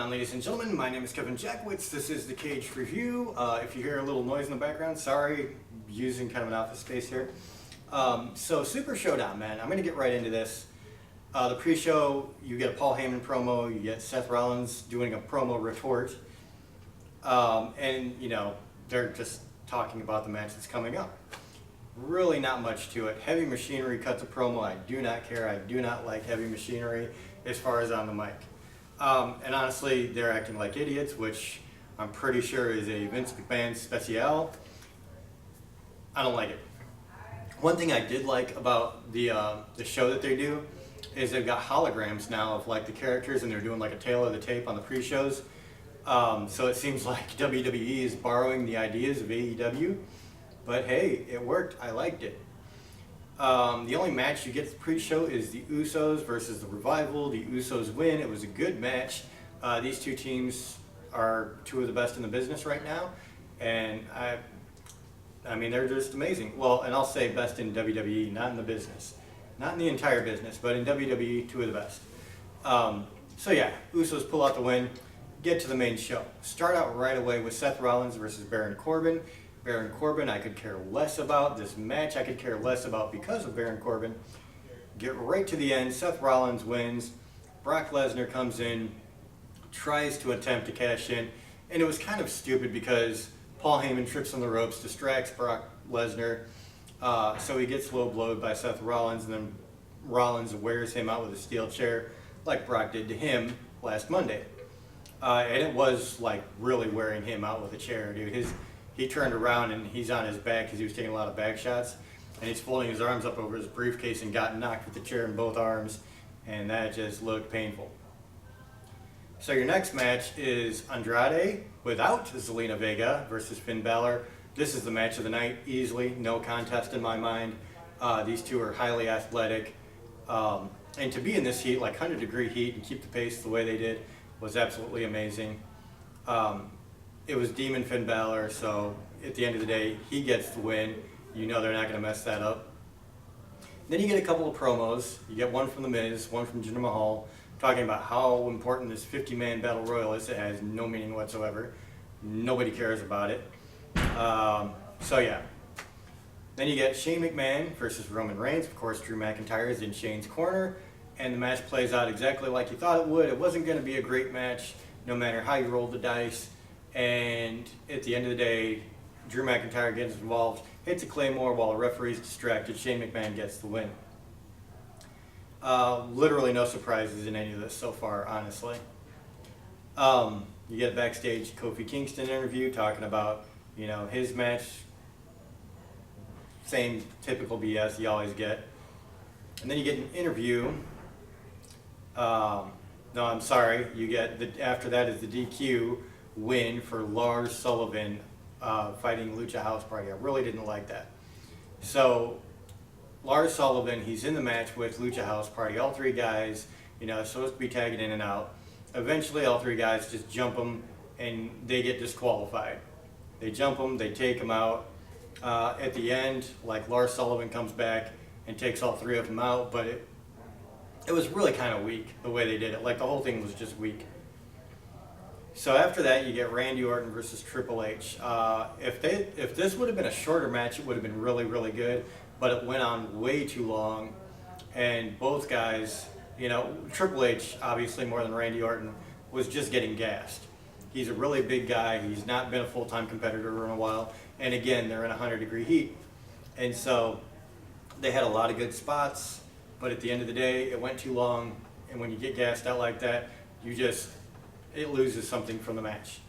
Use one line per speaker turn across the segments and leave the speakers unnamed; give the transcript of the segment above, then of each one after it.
on, ladies and gentlemen? My name is Kevin Jackwitz. This is the Kaged Review. If you hear a little noise in the background, sorry, using kind of an office space here. So Super-ShowDown, man, I'm going to get right into this. The pre-show, you get a Paul Heyman promo, you get Seth Rollins doing a promo retort, and, you know, they're just talking about the match that's coming up. Really not much to it. Heavy Machinery cuts a promo. I do not care. I do not like Heavy Machinery as far as on the mic. And honestly, they're acting like idiots, which I'm pretty sure is a Vince McMahon special. I don't like it. One thing I did like about the show that they do is they've got holograms now of like the characters, and they're doing like a tail of the tape on the pre-shows. So it seems like WWE is borrowing the ideas of AEW, but hey, it worked. I liked it. The only match you get at the pre-show is the Usos versus the Revival. The Usos win. It was a good match. These two teams are two of the best in the business right now, and I mean, they're just amazing. Well, and I'll say best in WWE, not in the business. Not in the entire business, but in WWE, two of the best. So yeah, Usos pull out the win, get to the main show. Start out right away with Seth Rollins versus Baron Corbin. Baron Corbin, I could care less about. This match, I could care less about because of Baron Corbin. Get right to the end. Seth Rollins wins. Brock Lesnar comes in, tries to attempt to cash in, and it was kind of stupid because Paul Heyman trips on the ropes, distracts Brock Lesnar, so he gets low blowed by Seth Rollins, and then Rollins wears him out with a steel chair like Brock did to him last Monday. And it was like really wearing him out with a chair, dude. He turned around and he's on his back because he was taking a lot of back shots, and he's folding his arms up over his briefcase and got knocked with the chair in both arms, and that just looked painful. So your next match is Andrade without Zelina Vega versus Finn Balor. This is the match of the night, easily, no contest in my mind. These two are highly athletic, and to be in this heat, like 100-degree heat, and keep the pace the way they did was absolutely amazing. It was Demon Finn Balor, so at the end of the day, he gets the win. You know they're not going to mess that up. Then you get a couple of promos. You get one from The Miz, one from Jinder Mahal, talking about how important this 50-man battle royal is. It has no meaning whatsoever. Nobody cares about it. So yeah. Then you get Shane McMahon versus Roman Reigns. Of course, Drew McIntyre is in Shane's corner, and the match plays out exactly like you thought it would. It wasn't going to be a great match, no matter how you rolled the dice. And at the end of the day, Drew McIntyre gets involved, hits a Claymore while the referee's distracted. Shane McMahon gets the win. Literally no surprises in any of this so far, honestly. You get a backstage Kofi Kingston interview talking about, you know, his match. Same typical BS you always get. And then you get an interview. No, I'm sorry. You get after that is the DQ win for Lars Sullivan fighting Lucha House Party. I really didn't like that. So Lars Sullivan, he's in the match with Lucha House Party. All three guys, you know, supposed to be tagging in and out. Eventually, all three guys just jump him, and they get disqualified. They jump him, they take him out. At the end, like Lars Sullivan comes back and takes all three of them out, but it was really kind of weak the way they did it. Like the whole thing was just weak. So after that, you get Randy Orton versus Triple H. If this would have been a shorter match, it would have been really, really good. But it went on way too long, and both guys, you know, Triple H, obviously more than Randy Orton, was just getting gassed. He's a really big guy. He's not been a full-time competitor in a while. And again, they're in 100-degree heat. And so they had a lot of good spots, but at the end of the day, it went too long. And when you get gassed out like that, it loses something from the match.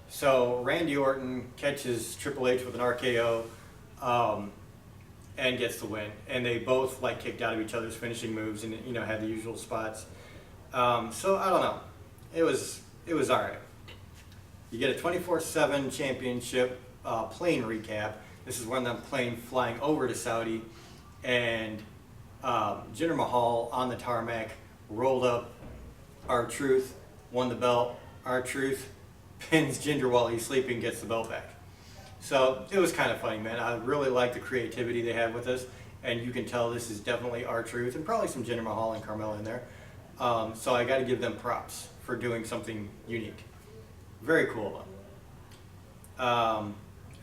So Randy Orton catches Triple H with an RKO and gets the win. And they both like kicked out of each other's finishing moves and, you know, had the usual spots. So I don't know. It was all right. You get a 24/7 championship plane recap. This is one of them plane flying over to Saudi, and Jinder Mahal on the tarmac rolled up R-Truth, won the belt. R-Truth pins Jinder while he's sleeping, gets the belt back. So it was kind of funny, man. I really like the creativity they had with this, and you can tell this is definitely R-Truth and probably some Jinder Mahal and Carmella in there. So I got to give them props for doing something unique. Very cool of him.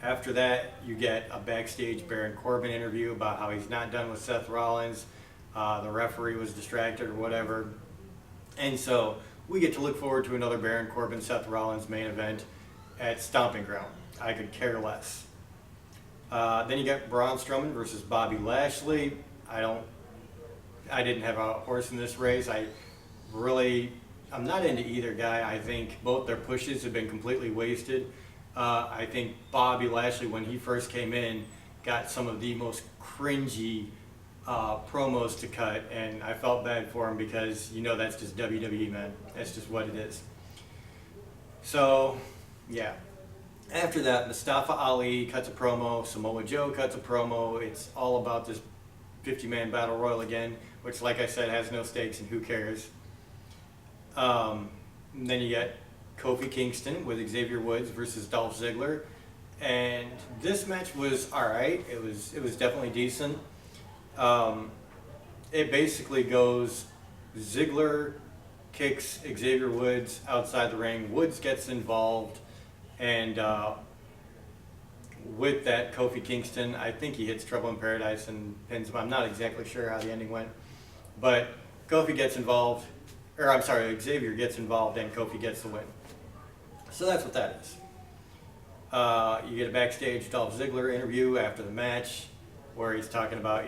After that, you get a backstage Baron Corbin interview about how he's not done with Seth Rollins. The referee was distracted or whatever. And so we get to look forward to another Baron Corbin Seth Rollins main event at Stomping Ground. I could care less. Then you got Braun Strowman versus Bobby Lashley. I didn't have a horse in this race. I'm not into either guy. I think both their pushes have been completely wasted. I think Bobby Lashley, when he first came in, got some of the most cringy promos to cut, and I felt bad for him because, that's just WWE, man. That's just what it is. So, yeah. After that, Mustafa Ali cuts a promo, Samoa Joe cuts a promo. It's all about this 50-man battle royal again, which, like I said, has no stakes and who cares. Then you get Kofi Kingston with Xavier Woods versus Dolph Ziggler, and this match was all right. It was definitely decent. It basically goes Ziggler kicks Xavier Woods outside the ring. Woods gets involved, and with that, Kofi Kingston, I think he hits Trouble in Paradise and pins him. I'm not exactly sure how the ending went, but Xavier gets involved, and Kofi gets the win. So that's what that is. You get a backstage Dolph Ziggler interview after the match where he's talking about,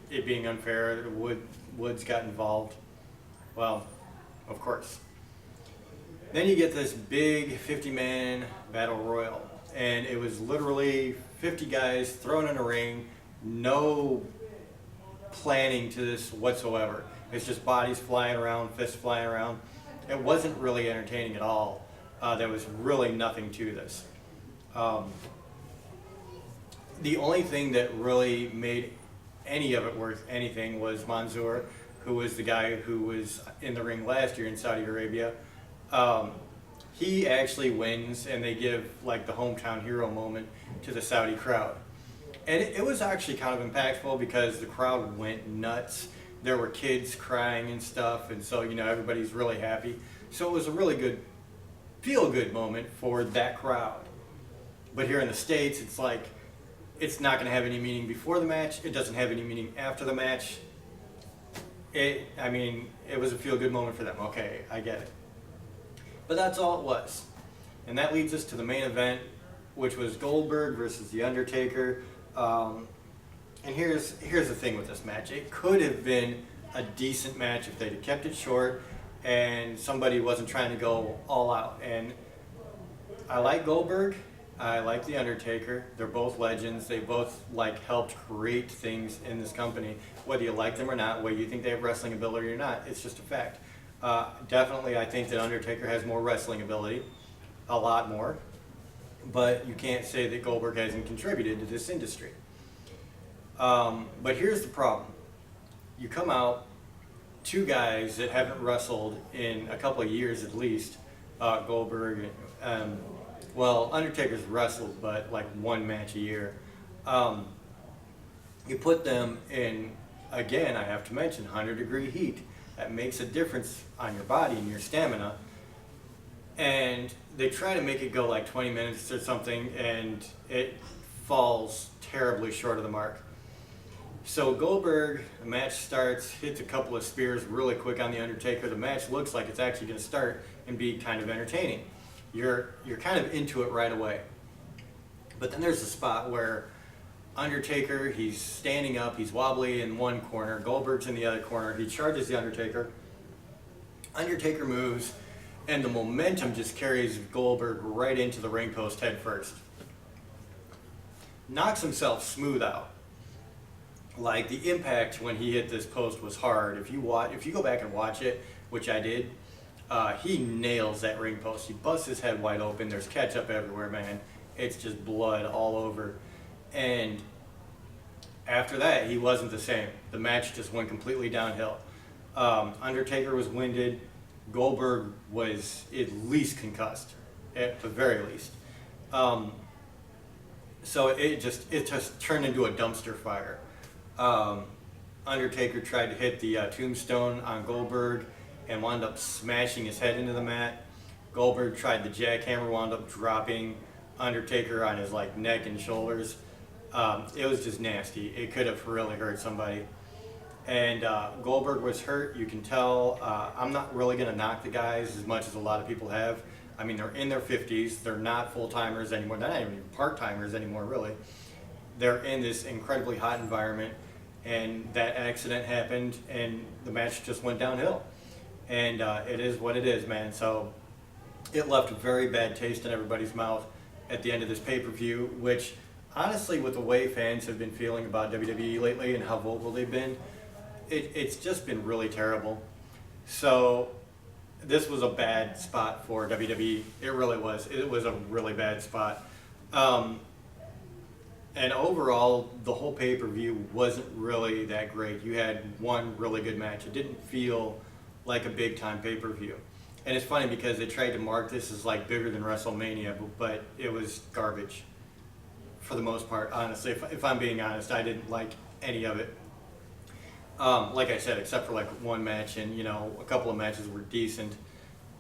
it being unfair that Woods got involved. Well, of course. Then you get this big 50-man battle royal, and it was literally 50 guys thrown in a ring, no planning to this whatsoever. It's just bodies flying around, fists flying around. It wasn't really entertaining at all. There was really nothing to this. The only thing that really made any of it worth anything was Mansoor, who was the guy who was in the ring last year in Saudi Arabia. He actually wins, and they give like the hometown hero moment to the Saudi crowd. And it was actually kind of impactful because the crowd went nuts. There were kids crying and stuff, and so, everybody's really happy. So it was a really good, feel-good moment for that crowd. But here in the States, it's like, it's not going to have any meaning before the match. It doesn't have any meaning after the match. It was a feel-good moment for them. Okay, I get it. But that's all it was. And that leads us to the main event, which was Goldberg versus The Undertaker. And here's the thing with this match. It could have been a decent match if they'd have kept it short and somebody wasn't trying to go all out. And I like Goldberg. I like The Undertaker. They're both legends. They both helped create things in this company. Whether you like them or not, whether you think they have wrestling ability or not, it's just a fact. Definitely, I think that Undertaker has more wrestling ability, a lot more. But you can't say that Goldberg hasn't contributed to this industry. But here's the problem. You come out, two guys that haven't wrestled in a couple of years at least, Goldberg, Undertaker's wrestled, but one match a year. You put them in, again, I have to mention, 100-degree heat. That makes a difference on your body and your stamina. And they try to make it go 20 minutes or something, and it falls terribly short of the mark. So Goldberg, the match starts, hits a couple of spears really quick on The Undertaker. The match looks like it's actually going to start and be kind of entertaining. You're kind of into it right away. But then there's a spot where Undertaker, he's standing up, he's wobbly in one corner, Goldberg's in the other corner, he charges The Undertaker. Undertaker moves, and the momentum just carries Goldberg right into the ring post head first. Knocks himself smooth out. The impact when he hit this post was hard. If you go back and watch it, which I did, he nails that ring post. He busts his head wide open. There's ketchup everywhere, man. It's just blood all over. And after that, he wasn't the same. The match just went completely downhill. Undertaker was winded. Goldberg was at least concussed, at the very least. So it just turned into a dumpster fire. Undertaker tried to hit the tombstone on Goldberg, and wound up smashing his head into the mat. Goldberg tried the jackhammer, wound up dropping Undertaker on his like neck and shoulders. It was just nasty. It could have really hurt somebody. And Goldberg was hurt. You can tell. I'm not really going to knock the guys as much as a lot of people have. I mean, they're in their 50s. They're not full-timers anymore. They're not even part-timers anymore, really. They're in this incredibly hot environment, and that accident happened, and the match just went downhill. And it is what it is, man. So it left a very bad taste in everybody's mouth at the end of this pay-per-view, which, honestly, with the way fans have been feeling about WWE lately and how vocal they've been, it's just been really terrible. So this was a bad spot for WWE. It really was. It was a really bad spot. And overall, the whole pay-per-view wasn't really that great. You had one really good match. It didn't feel like a big-time pay-per-view. And it's funny because they tried to mark this as like bigger than WrestleMania, but it was garbage for the most part, honestly. If I'm being honest, I didn't like any of it. Like I said, except for like one match, and a couple of matches were decent.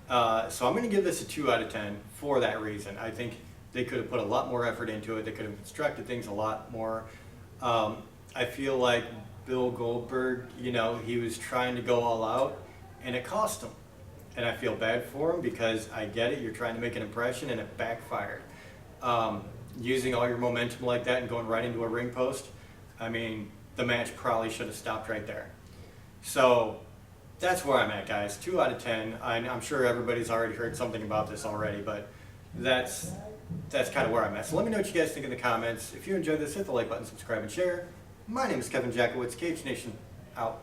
So I'm going to give this a 2 out of 10 for that reason. I think they could have put a lot more effort into it. They could have constructed things a lot more. I feel like Bill Goldberg, he was trying to go all out, and it cost him. And I feel bad for him because I get it. You're trying to make an impression, and it backfired. Using all your momentum like that and going right into a ring post, I mean, the match probably should have stopped right there. So that's where I'm at, guys. 2 out of 10. I'm sure everybody's already heard something about this already, but that's kind of where I'm at. So let me know what you guys think in the comments. If you enjoyed this, hit the like button, subscribe, and share. My name is Kevin Jackowitz, Kaged Nation, out.